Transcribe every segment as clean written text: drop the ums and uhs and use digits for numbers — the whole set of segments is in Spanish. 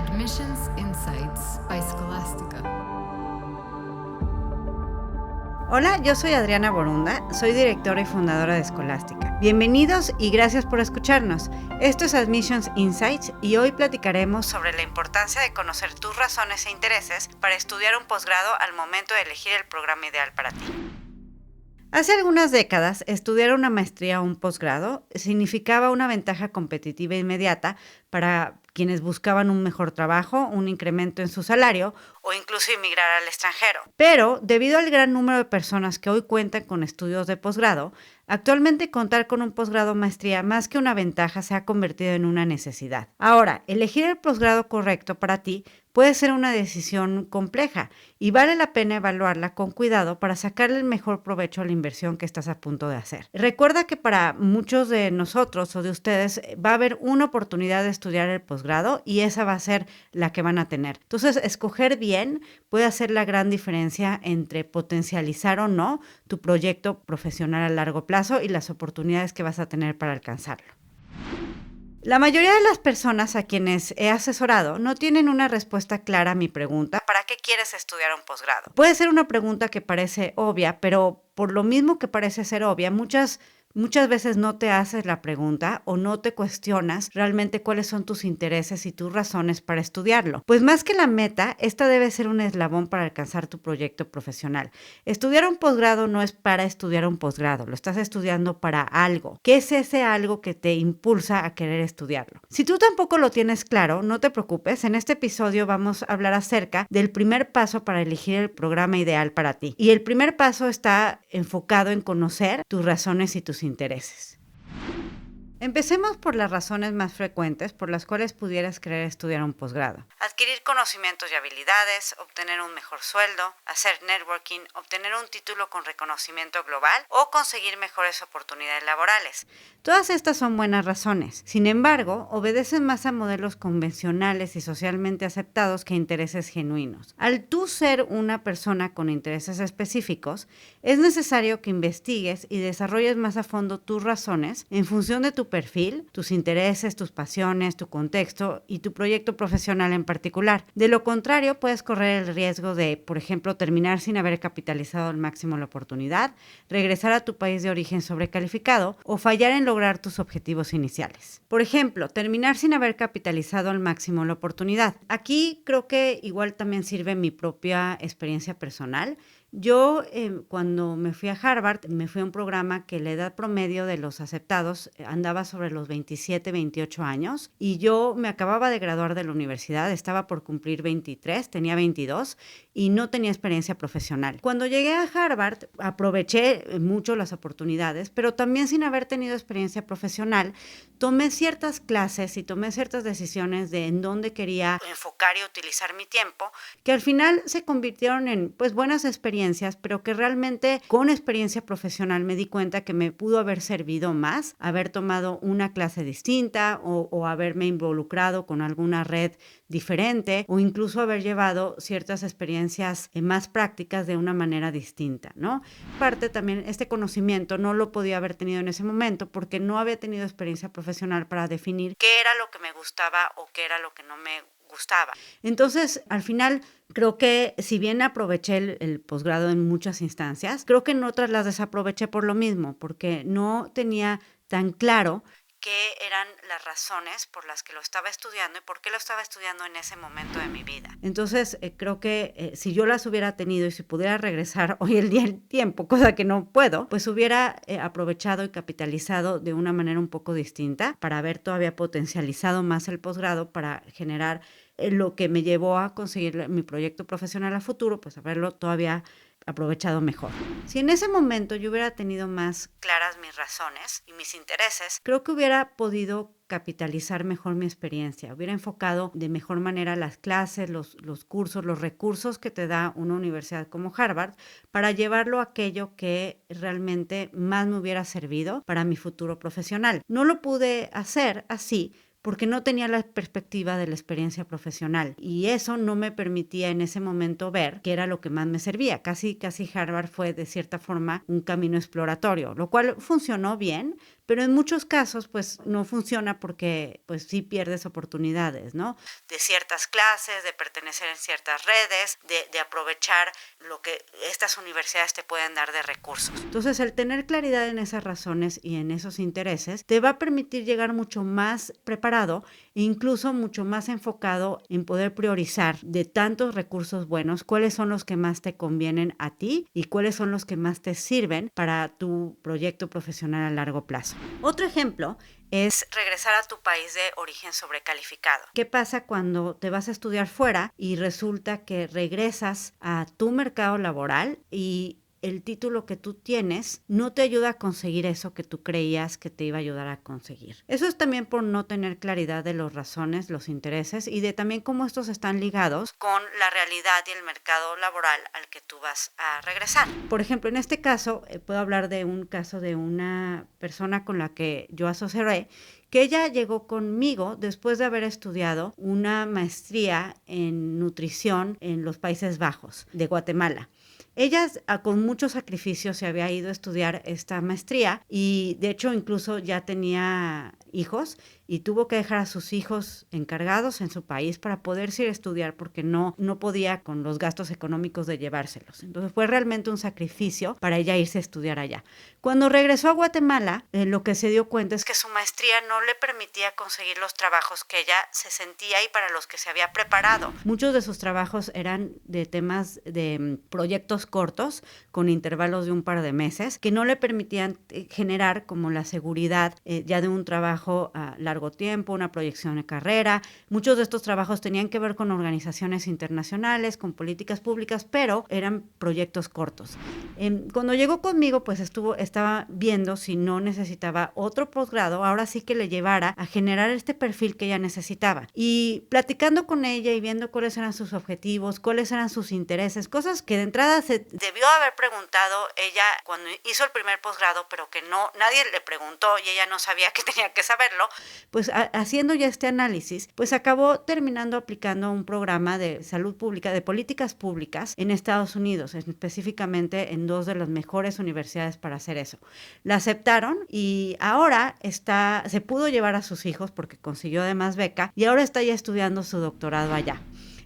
Admissions Insights by Scholastica. Hola, yo soy Adriana Borunda, soy directora y fundadora de Scholastica. Bienvenidos y gracias por escucharnos. Esto es Admissions Insights y hoy platicaremos sobre la importancia de conocer tus razones e intereses para estudiar un posgrado al momento de elegir el programa ideal para ti. Hace algunas décadas, estudiar una maestría o un posgrado significaba una ventaja competitiva inmediata para quienes buscaban un mejor trabajo, un incremento en su salario o incluso emigrar al extranjero. Pero, debido al gran número de personas que hoy cuentan con estudios de posgrado, actualmente contar con un posgrado o maestría más que una ventaja se ha convertido en una necesidad. Ahora, elegir el posgrado correcto para ti puede ser una decisión compleja y vale la pena evaluarla con cuidado para sacarle el mejor provecho a la inversión que estás a punto de hacer. Recuerda que para muchos de nosotros o de ustedes va a haber una oportunidad de estudiar el posgrado y esa va a ser la que van a tener. Entonces, escoger bien puede hacer la gran diferencia entre potencializar o no tu proyecto profesional a largo plazo y las oportunidades que vas a tener para alcanzarlo. La mayoría de las personas a quienes he asesorado no tienen una respuesta clara a mi pregunta: ¿para qué quieres estudiar un posgrado? Puede ser una pregunta que parece obvia, pero por lo mismo que parece ser obvia, muchas veces no te haces la pregunta o no te cuestionas realmente cuáles son tus intereses y tus razones para estudiarlo. Pues más que la meta, esta debe ser un eslabón para alcanzar tu proyecto profesional. Estudiar un posgrado no es para estudiar un posgrado, lo estás estudiando para algo. ¿Qué es ese algo que te impulsa a querer estudiarlo? Si tú tampoco lo tienes claro, no te preocupes, en este episodio vamos a hablar acerca del primer paso para elegir el programa ideal para ti. Y el primer paso está enfocado en conocer tus razones y tus intereses. Empecemos por las razones más frecuentes por las cuales pudieras querer estudiar un posgrado. Adquirir conocimientos y habilidades, obtener un mejor sueldo, hacer networking, obtener un título con reconocimiento global o conseguir mejores oportunidades laborales. Todas estas son buenas razones. Sin embargo, obedecen más a modelos convencionales y socialmente aceptados que intereses genuinos. Al tú ser una persona con intereses específicos, es necesario que investigues y desarrolles más a fondo tus razones en función de tu perfil, tus intereses, tus pasiones, tu contexto y tu proyecto profesional en particular. De lo contrario, puedes correr el riesgo de, por ejemplo, terminar sin haber capitalizado al máximo la oportunidad, regresar a tu país de origen sobrecalificado o fallar en lograr tus objetivos iniciales. Por ejemplo, terminar sin haber capitalizado al máximo la oportunidad. Aquí creo que igual también sirve mi propia experiencia personal. Yo cuando me fui a Harvard, me fui a un programa que la edad promedio de los aceptados andaba sobre los 27, 28 años y yo me acababa de graduar de la universidad, estaba por cumplir 23, tenía 22 y no tenía experiencia profesional. Cuando llegué a Harvard aproveché mucho las oportunidades, pero también sin haber tenido experiencia profesional, tomé ciertas clases y tomé ciertas decisiones de en dónde quería enfocar y utilizar mi tiempo, que al final se convirtieron en buenas experiencias, pero que realmente con experiencia profesional me di cuenta que me pudo haber servido más haber tomado una clase distinta o haberme involucrado con alguna red diferente o incluso haber llevado ciertas experiencias más prácticas de una manera distinta, ¿no? Parte también este conocimiento no lo podía haber tenido en ese momento porque no había tenido experiencia profesional para definir qué era lo que me gustaba o qué era lo que no me gustaba. Entonces, al final, creo que si bien aproveché el posgrado en muchas instancias, creo que en otras las desaproveché por lo mismo, porque no tenía tan claro qué eran las razones por las que lo estaba estudiando y por qué lo estaba estudiando en ese momento de mi vida. Entonces, creo que si yo las hubiera tenido y si pudiera regresar hoy el día el tiempo, cosa que no puedo, pues hubiera aprovechado y capitalizado de una manera un poco distinta para haber todavía potencializado más el posgrado para generar lo que me llevó a conseguir mi proyecto profesional a futuro, pues haberlo todavía aprovechado mejor. Si en ese momento yo hubiera tenido más claras mis razones y mis intereses, creo que hubiera podido capitalizar mejor mi experiencia, hubiera enfocado de mejor manera las clases, los cursos, los recursos que te da una universidad como Harvard para llevarlo a aquello que realmente más me hubiera servido para mi futuro profesional. No lo pude hacer así porque no tenía la perspectiva de la experiencia profesional y eso no me permitía en ese momento ver qué era lo que más me servía. Casi Harvard fue de cierta forma un camino exploratorio, lo cual funcionó bien, pero en muchos casos pues no funciona porque pues sí pierdes oportunidades, ¿no? De ciertas clases, de pertenecer en ciertas redes, de aprovechar lo que estas universidades te pueden dar de recursos. Entonces, el tener claridad en esas razones y en esos intereses te va a permitir llegar mucho más preparado e incluso mucho más enfocado en poder priorizar de tantos recursos buenos cuáles son los que más te convienen a ti y cuáles son los que más te sirven para tu proyecto profesional a largo plazo. Otro ejemplo es regresar a tu país de origen sobrecalificado. ¿Qué pasa cuando te vas a estudiar fuera y resulta que regresas a tu mercado laboral y el título que tú tienes no te ayuda a conseguir eso que tú creías que te iba a ayudar a conseguir? Eso es también por no tener claridad de las razones, los intereses y de también cómo estos están ligados con la realidad y el mercado laboral al que tú vas a regresar. Por ejemplo, en este caso, puedo hablar de un caso de una persona con la que yo asocié, que ella llegó conmigo después de haber estudiado una maestría en nutrición en los Países Bajos de Guatemala. Ella con mucho sacrificio se había ido a estudiar esta maestría y de hecho incluso ya tenía hijos y tuvo que dejar a sus hijos encargados en su país para poderse ir a estudiar porque no podía con los gastos económicos de llevárselos. Entonces fue realmente un sacrificio para ella irse a estudiar allá. Cuando regresó a Guatemala, lo que se dio cuenta es que su maestría no le permitía conseguir los trabajos que ella se sentía y para los que se había preparado. Muchos de sus trabajos eran de temas de proyectos cortos con intervalos de un par de meses que no le permitían generar como la seguridad ya de un trabajo a largo tiempo, una proyección de carrera. Muchos de estos trabajos tenían que ver con organizaciones internacionales, con políticas públicas, pero eran proyectos cortos. Cuando llegó conmigo, pues estaba viendo si no necesitaba otro posgrado, ahora sí que le llevara a generar este perfil que ella necesitaba. Y platicando con ella y viendo cuáles eran sus objetivos, cuáles eran sus intereses, cosas que de entrada se debió haber preguntado ella cuando hizo el primer posgrado, pero que nadie le preguntó y ella no sabía que tenía que saberlo, pues haciendo ya este análisis, pues acabó terminando aplicando un programa de salud pública, de políticas públicas en Estados Unidos, específicamente en 2 de las mejores universidades para hacer eso. La aceptaron y ahora se pudo llevar a sus hijos porque consiguió además beca y ahora está ya estudiando su doctorado allá.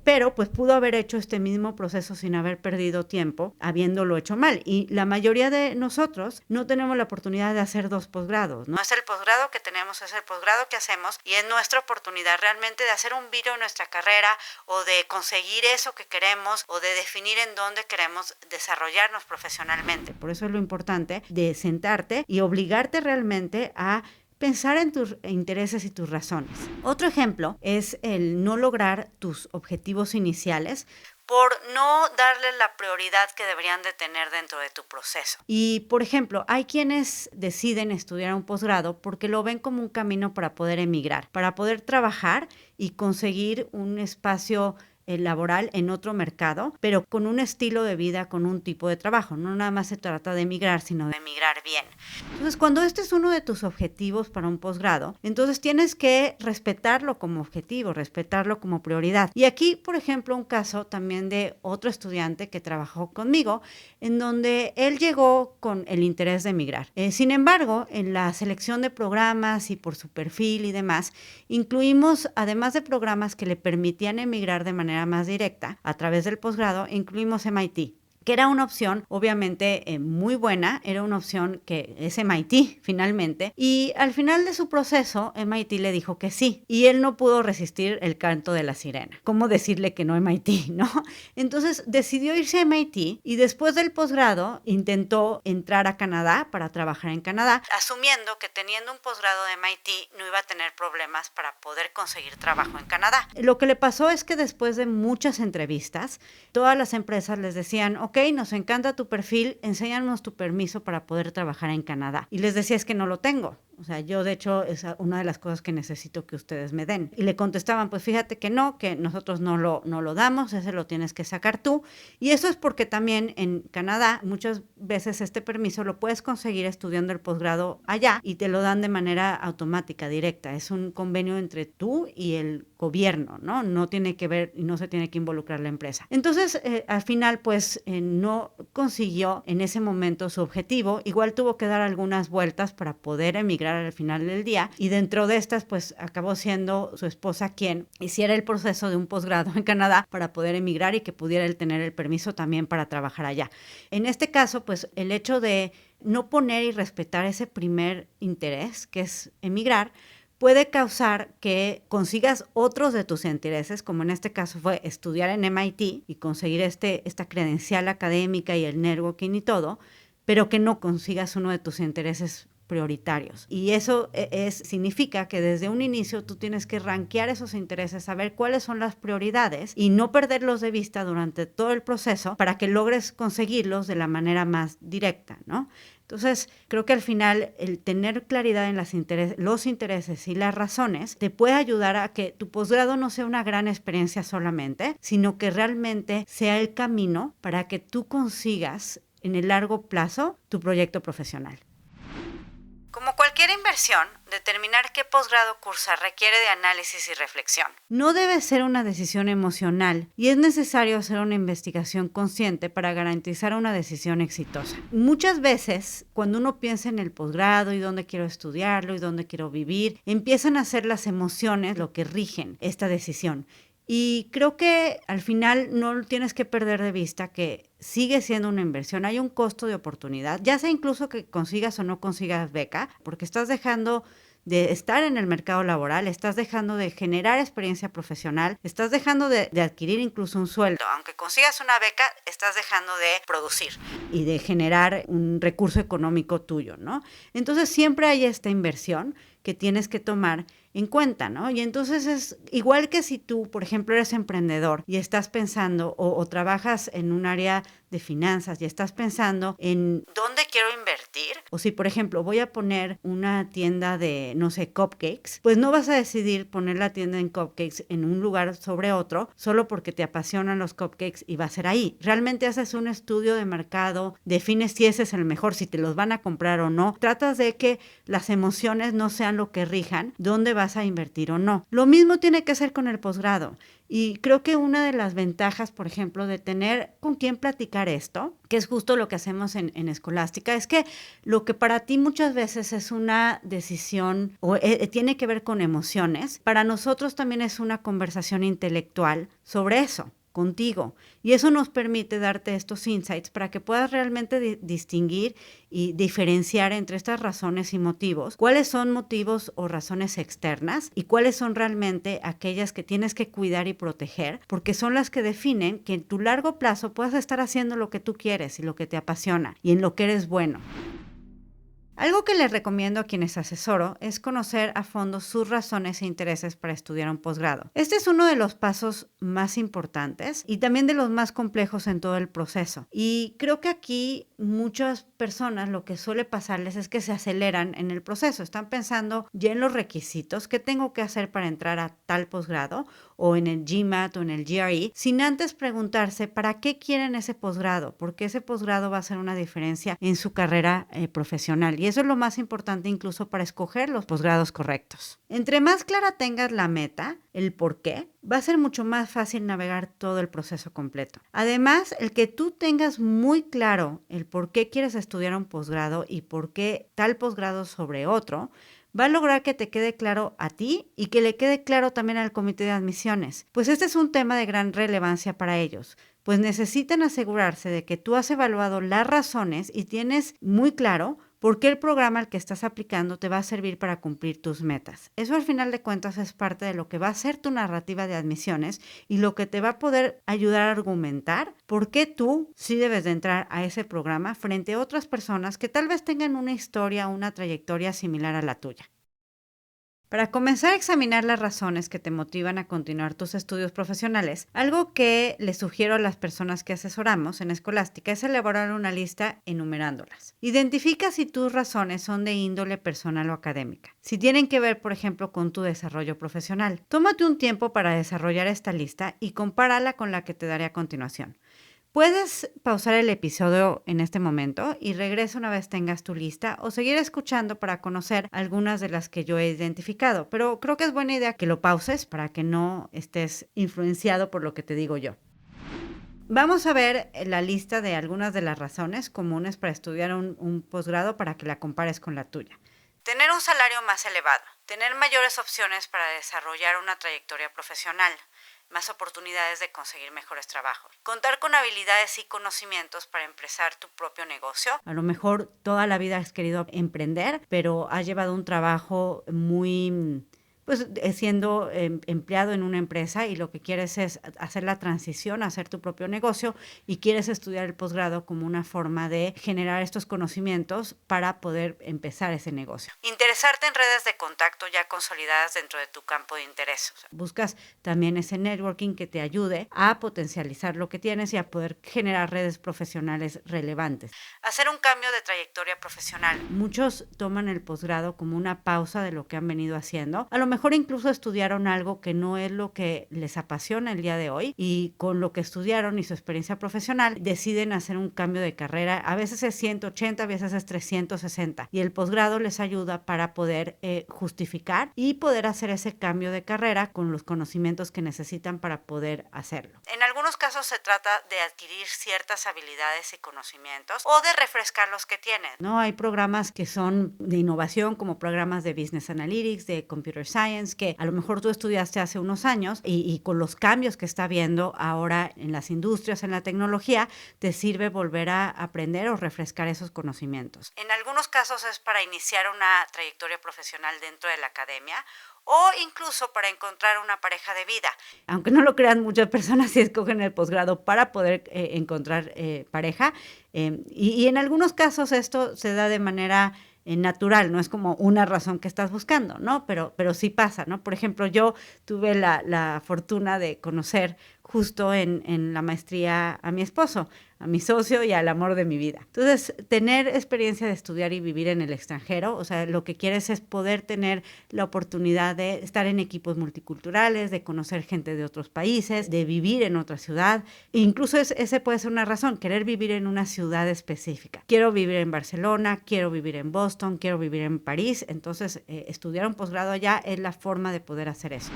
Pero pues pudo haber hecho este mismo proceso sin haber perdido tiempo, habiéndolo hecho mal. Y la mayoría de nosotros no tenemos la oportunidad de hacer 2 posgrados. No es el posgrado que tenemos, es el posgrado que hacemos y es nuestra oportunidad realmente de hacer un viro en nuestra carrera o de conseguir eso que queremos o de definir en dónde queremos desarrollarnos profesionalmente. Por eso es lo importante de sentarte y obligarte realmente a pensar en tus intereses y tus razones. Otro ejemplo es el no lograr tus objetivos iniciales por no darle la prioridad que deberían de tener dentro de tu proceso. Y, por ejemplo, hay quienes deciden estudiar un posgrado porque lo ven como un camino para poder emigrar, para poder trabajar y conseguir un espacio laboral en otro mercado, pero con un estilo de vida, con un tipo de trabajo. No nada más se trata de emigrar, sino de emigrar bien. Entonces, cuando este es uno de tus objetivos para un posgrado, entonces tienes que respetarlo como objetivo, respetarlo como prioridad. Y aquí, por ejemplo, un caso también de otro estudiante que trabajó conmigo, en donde él llegó con el interés de emigrar. Sin embargo, en la selección de programas y por su perfil y demás, incluimos, además de programas que le permitían emigrar de manera más directa a través del posgrado, incluimos MIT, que era una opción obviamente muy buena, era una opción que es MIT finalmente, y al final de su proceso MIT le dijo que sí, y él no pudo resistir el canto de la sirena. ¿Cómo decirle que no a MIT, no? Entonces decidió irse a MIT y después del posgrado intentó entrar a Canadá para trabajar en Canadá, asumiendo que teniendo un posgrado de MIT no iba a tener problemas para poder conseguir trabajo en Canadá. Lo que le pasó es que después de muchas entrevistas, todas las empresas les decían, ok, nos encanta tu perfil, enséñanos tu permiso para poder trabajar en Canadá. Y les decía, es que no lo tengo. O sea, yo de hecho es una de las cosas que necesito que ustedes me den. Y le contestaban, pues fíjate que no, que nosotros no lo damos, ese lo tienes que sacar tú. Y eso es porque también en Canadá muchas veces este permiso lo puedes conseguir estudiando el posgrado allá y te lo dan de manera automática, directa. Es un convenio entre tú y el gobierno, ¿no? No tiene que ver y no se tiene que involucrar la empresa. Entonces, al final, pues no consiguió en ese momento su objetivo. Igual tuvo que dar algunas vueltas para poder emigrar emigrar al final del día, y dentro de estas pues acabó siendo su esposa quien hiciera el proceso de un posgrado en Canadá para poder emigrar y que pudiera él tener el permiso también para trabajar allá. En este caso pues el hecho de no poner y respetar ese primer interés, que es emigrar, puede causar que consigas otros de tus intereses, como en este caso fue estudiar en MIT y conseguir esta credencial académica y el networking y todo, pero que no consigas uno de tus intereses prioritarios. Y eso significa que desde un inicio tú tienes que rankear esos intereses, saber cuáles son las prioridades y no perderlos de vista durante todo el proceso para que logres conseguirlos de la manera más directa, ¿no? Entonces, creo que al final el tener claridad en los intereses y las razones te puede ayudar a que tu posgrado no sea una gran experiencia solamente, sino que realmente sea el camino para que tú consigas en el largo plazo tu proyecto profesional. Como cualquier inversión, determinar qué posgrado cursar requiere de análisis y reflexión. No debe ser una decisión emocional y es necesario hacer una investigación consciente para garantizar una decisión exitosa. Muchas veces, cuando uno piensa en el posgrado y dónde quiero estudiarlo y dónde quiero vivir, empiezan a ser las emociones lo que rigen esta decisión. Y creo que al final no tienes que perder de vista que sigue siendo una inversión, hay un costo de oportunidad, ya sea incluso que consigas o no consigas beca, porque estás dejando de estar en el mercado laboral, estás dejando de generar experiencia profesional, estás dejando de adquirir incluso un sueldo. Aunque consigas una beca, estás dejando de producir y de generar un recurso económico tuyo, ¿no? Entonces siempre hay esta inversión que tienes que tomar en cuenta, ¿no? Y entonces es igual que si tú, por ejemplo, eres emprendedor y estás pensando o trabajas en un área de finanzas y estás pensando en dónde quiero invertir, o si, por ejemplo, voy a poner una tienda de, no sé, cupcakes, pues no vas a decidir poner la tienda en cupcakes en un lugar sobre otro solo porque te apasionan los cupcakes y va a ser ahí. Realmente haces un estudio de mercado, defines si ese es el mejor, si te los van a comprar o no, tratas de que las emociones no sean lo que rijan dónde vas a invertir o no. Lo mismo tiene que ser con el posgrado. Y creo que una de las ventajas, por ejemplo, de tener con quién platicar esto, que es justo lo que hacemos en Escolástica, es que lo que para ti muchas veces es una decisión o tiene que ver con emociones, para nosotros también es una conversación intelectual sobre eso contigo. Y eso nos permite darte estos insights para que puedas realmente distinguir y diferenciar entre estas razones y motivos, cuáles son motivos o razones externas y cuáles son realmente aquellas que tienes que cuidar y proteger, porque son las que definen que en tu largo plazo puedas estar haciendo lo que tú quieres y lo que te apasiona y en lo que eres bueno. Algo que les recomiendo a quienes asesoro es conocer a fondo sus razones e intereses para estudiar un posgrado. Este es uno de los pasos más importantes y también de los más complejos en todo el proceso. Y creo que aquí muchas personas lo que suele pasarles es que se aceleran en el proceso. Están pensando ya en los requisitos, qué tengo que hacer para entrar a tal posgrado o en el GMAT o en el GRE, sin antes preguntarse para qué quieren ese posgrado, porque ese posgrado va a hacer una diferencia en su carrera profesional. Y eso es lo más importante incluso para escoger los posgrados correctos. Entre más clara tengas la meta, el por qué, va a ser mucho más fácil navegar todo el proceso completo. Además, el que tú tengas muy claro el por qué quieres estudiar un posgrado y por qué tal posgrado sobre otro, va a lograr que te quede claro a ti y que le quede claro también al comité de admisiones, pues este es un tema de gran relevancia para ellos, pues necesitan asegurarse de que tú has evaluado las razones y tienes muy claro por qué el programa al que estás aplicando te va a servir para cumplir tus metas. Eso al final de cuentas es parte de lo que va a ser tu narrativa de admisiones y lo que te va a poder ayudar a argumentar por qué tú sí debes de entrar a ese programa frente a otras personas que tal vez tengan una historia o una trayectoria similar a la tuya. Para comenzar a examinar las razones que te motivan a continuar tus estudios profesionales, algo que les sugiero a las personas que asesoramos en Escolástica es elaborar una lista enumerándolas. Identifica si tus razones son de índole personal o académica, si tienen que ver, por ejemplo, con tu desarrollo profesional. Tómate un tiempo para desarrollar esta lista y compárala con la que te daré a continuación. Puedes pausar el episodio en este momento y regresa una vez tengas tu lista o seguir escuchando para conocer algunas de las que yo he identificado, pero creo que es buena idea que lo pauses para que no estés influenciado por lo que te digo yo. Vamos a ver la lista de algunas de las razones comunes para estudiar un posgrado para que la compares con la tuya. Tener un salario más elevado, tener mayores opciones para desarrollar una trayectoria profesional, más oportunidades de conseguir mejores trabajos, contar con habilidades y conocimientos para empezar tu propio negocio. A lo mejor toda la vida has querido emprender, pero has llevado un trabajo muy siendo empleado en una empresa y lo que quieres es hacer la transición, hacer tu propio negocio y quieres estudiar el posgrado como una forma de generar estos conocimientos para poder empezar ese negocio. Interesarte en redes de contacto ya consolidadas dentro de tu campo de interés. O sea, buscas también ese networking que te ayude a potencializar lo que tienes y a poder generar redes profesionales relevantes. Hacer un cambio de trayectoria profesional. Muchos toman el posgrado como una pausa de lo que han venido haciendo. A lo mejor incluso estudiaron algo que no es lo que les apasiona el día de hoy y con lo que estudiaron y su experiencia profesional deciden hacer un cambio de carrera. A veces es 180, a veces es 360 y el posgrado les ayuda para poder justificar y poder hacer ese cambio de carrera con los conocimientos que necesitan para poder hacerlo. En algunos casos se trata de adquirir ciertas habilidades y conocimientos o de refrescar los que tienen, ¿no? Hay programas que son de innovación como programas de Business Analytics, de Computer Science, que a lo mejor tú estudiaste hace unos años y con los cambios que está habiendo ahora en las industrias, en la tecnología, te sirve volver a aprender o refrescar esos conocimientos. En algunos casos es para iniciar una trayectoria profesional dentro de la academia o incluso para encontrar una pareja de vida. Aunque no lo crean, muchas personas sí escogen el posgrado para poder encontrar pareja y en algunos casos esto se da de manera natural, no es como una razón que estás buscando, ¿no? Pero sí pasa, ¿no? Por ejemplo, yo tuve la fortuna de conocer justo en la maestría a mi esposo, a mi socio y al amor de mi vida. Entonces, tener experiencia de estudiar y vivir en el extranjero, o sea, lo que quieres es poder tener la oportunidad de estar en equipos multiculturales, de conocer gente de otros países, de vivir en otra ciudad. E incluso ese puede ser una razón, querer vivir en una ciudad específica. Quiero vivir en Barcelona, quiero vivir en Boston, quiero vivir en París. Entonces, estudiar un posgrado allá es la forma de poder hacer eso.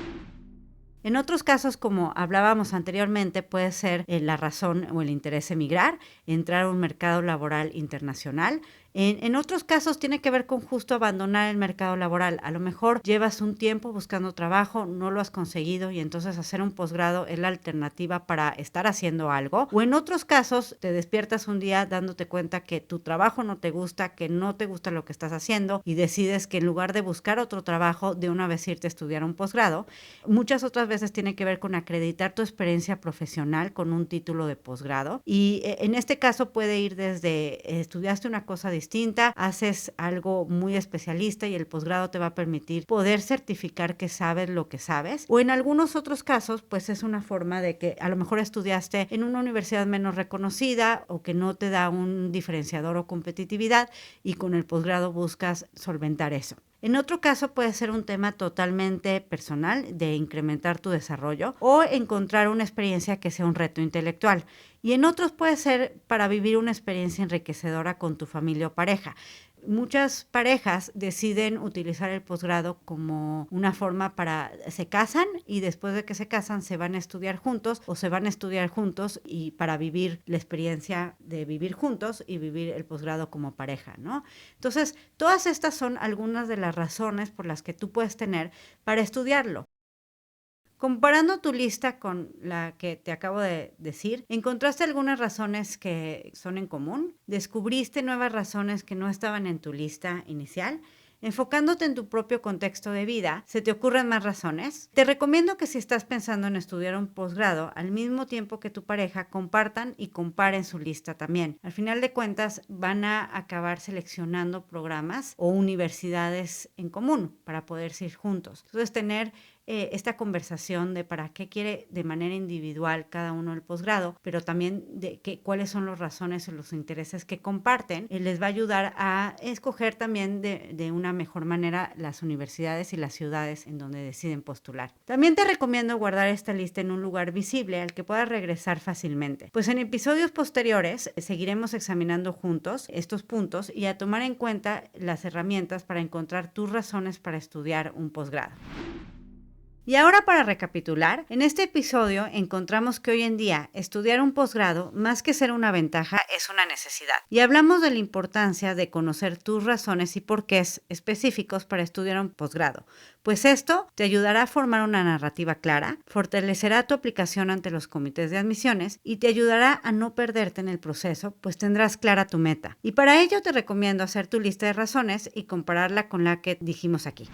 En otros casos, como hablábamos anteriormente, puede ser la razón o el interés emigrar, entrar a un mercado laboral internacional. En otros casos tiene que ver con justo abandonar el mercado laboral. A lo mejor llevas un tiempo buscando trabajo, no lo has conseguido y entonces hacer un posgrado es la alternativa para estar haciendo algo. O en otros casos te despiertas un día dándote cuenta que tu trabajo no te gusta, que no te gusta lo que estás haciendo y decides que en lugar de buscar otro trabajo, de una vez irte a estudiar un posgrado. Muchas otras veces tiene que ver con acreditar tu experiencia profesional con un título de posgrado y en este caso puede ir desde estudiaste una cosa distinta, haces algo muy especialista y el posgrado te va a permitir poder certificar que sabes lo que sabes, o en algunos otros casos pues es una forma de que a lo mejor estudiaste en una universidad menos reconocida o que no te da un diferenciador o competitividad y con el posgrado buscas solventar eso. En otro caso puede ser un tema totalmente personal de incrementar tu desarrollo o encontrar una experiencia que sea un reto intelectual. Y en otros puede ser para vivir una experiencia enriquecedora con tu familia o pareja. Muchas parejas deciden utilizar el posgrado como una forma para, se casan y después de que se casan se van a estudiar juntos o se van a estudiar juntos y para vivir la experiencia de vivir juntos y vivir el posgrado como pareja, ¿no? Entonces, todas estas son algunas de las razones por las que tú puedes tener para estudiarlo. Comparando tu lista con la que te acabo de decir, ¿encontraste algunas razones que son en común? ¿Descubriste nuevas razones que no estaban en tu lista inicial? Enfocándote en tu propio contexto de vida, ¿se te ocurren más razones? Te recomiendo que si estás pensando en estudiar un posgrado, al mismo tiempo que tu pareja, compartan y comparen su lista también. Al final de cuentas, van a acabar seleccionando programas o universidades en común para poder ir juntos. Entonces, tener esta conversación de para qué quiere de manera individual cada uno el posgrado, pero también de cuáles son las razones o los intereses que comparten, les va a ayudar a escoger también de una mejor manera las universidades y las ciudades en donde deciden postular. También te recomiendo guardar esta lista en un lugar visible al que puedas regresar fácilmente. Pues en episodios posteriores seguiremos examinando juntos estos puntos y a tomar en cuenta las herramientas para encontrar tus razones para estudiar un posgrado. Y ahora para recapitular, en este episodio encontramos que hoy en día estudiar un posgrado, más que ser una ventaja, es una necesidad. Y hablamos de la importancia de conocer tus razones y porqués específicos para estudiar un posgrado, pues esto te ayudará a formar una narrativa clara, fortalecerá tu aplicación ante los comités de admisiones y te ayudará a no perderte en el proceso, pues tendrás clara tu meta. Y para ello te recomiendo hacer tu lista de razones y compararla con la que dijimos aquí.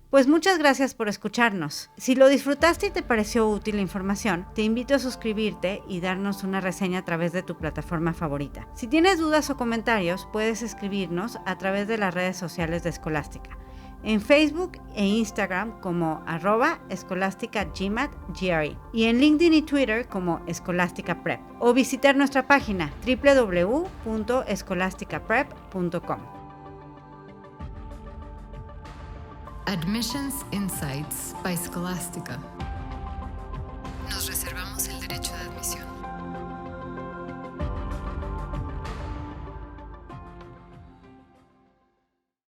Pues muchas gracias por escucharnos. Si lo disfrutaste y te pareció útil la información, te invito a suscribirte y darnos una reseña a través de tu plataforma favorita. Si tienes dudas o comentarios, puedes escribirnos a través de las redes sociales de Escolástica. En Facebook e Instagram como @escolásticagre y en LinkedIn y Twitter como Escolástica Prep. O visitar nuestra página www.escolasticaprep.com. Admissions Insights by Scholastica.